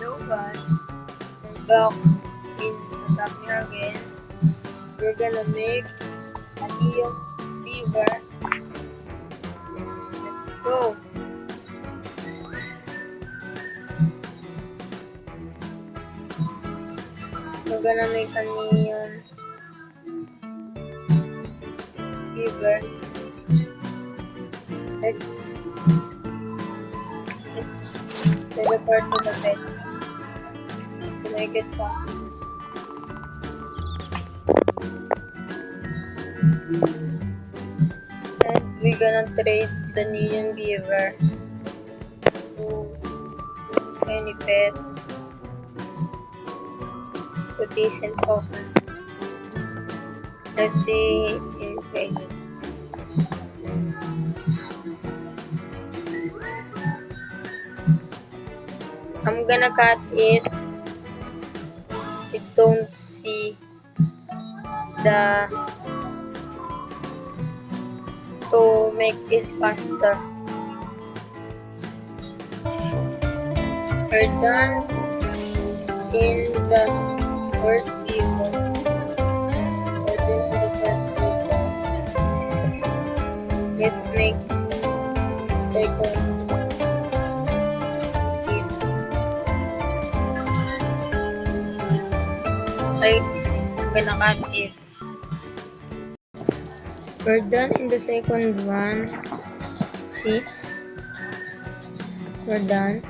Hello guys, we're back in Tatami again. We're gonna make a neon beaver. Let's go. We're gonna make a neon beaver. Let's teleport to the bed to make it fast. And we're gonna trade the neon beaver to any pet to decent offer. Let's see in face. I'm gonna cut it. You don't see the to make it faster. We're done in the first beaver. We're done in the first beaver. Let's make second. I'm gonna cut it. We're done in the second one. See? We're done.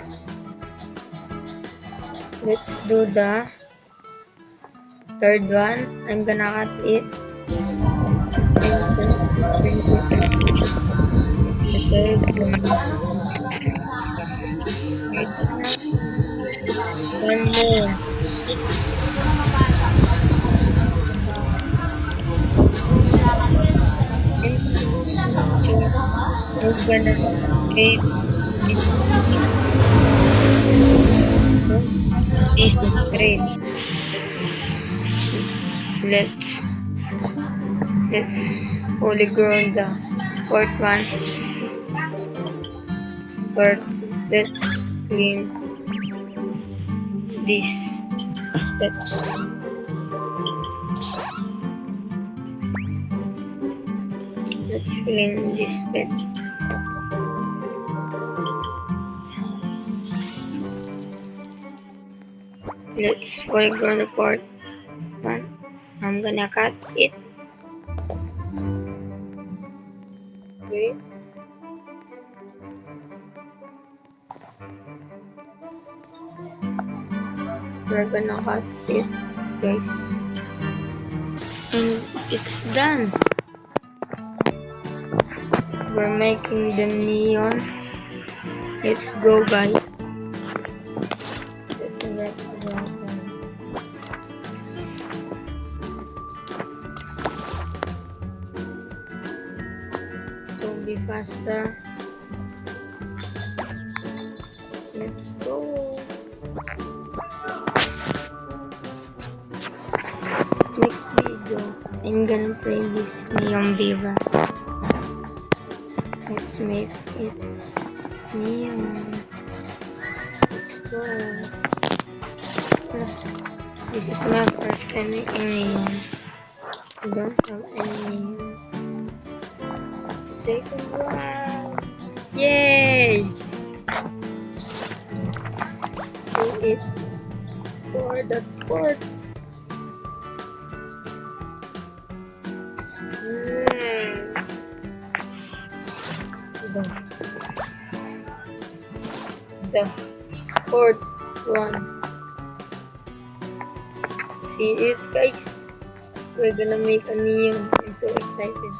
Let's do the third one. I'm gonna cut it. The third one. One more. I'm gonna make this straight. Let's fully grow the fourth one. First, let's clean this steps. Let's clean this bed. Let's fully grow the fourth one. I'm gonna cut it. Wait. We're gonna cut it, guys. And it's done. We're making them neon. Let's go, guys. Let's select the one. To be faster. Let's go. Next video, I'm gonna play this neon beaver. Let's make it neon. Let's go. This is my first time making neon. I don't have any neon. Second one. Yay! Let's do it for the fourth. The fourth one. See it, guys? We're gonna make a neon. I'm so excited.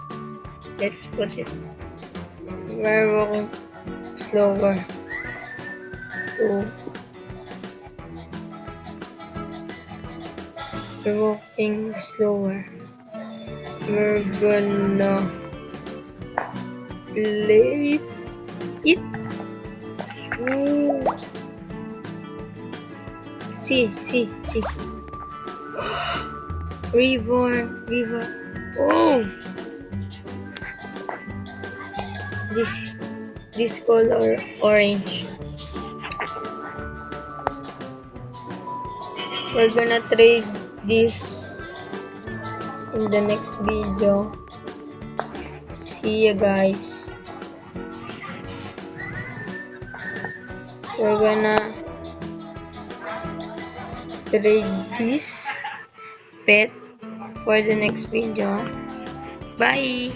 Let's put it. We're walking slower. We're walking slower. We're gonna place it. Ooh. See. River. Oh, this color orange. We're gonna trade this in the next video. See you guys. We're gonna trade this pet for the next video. Bye!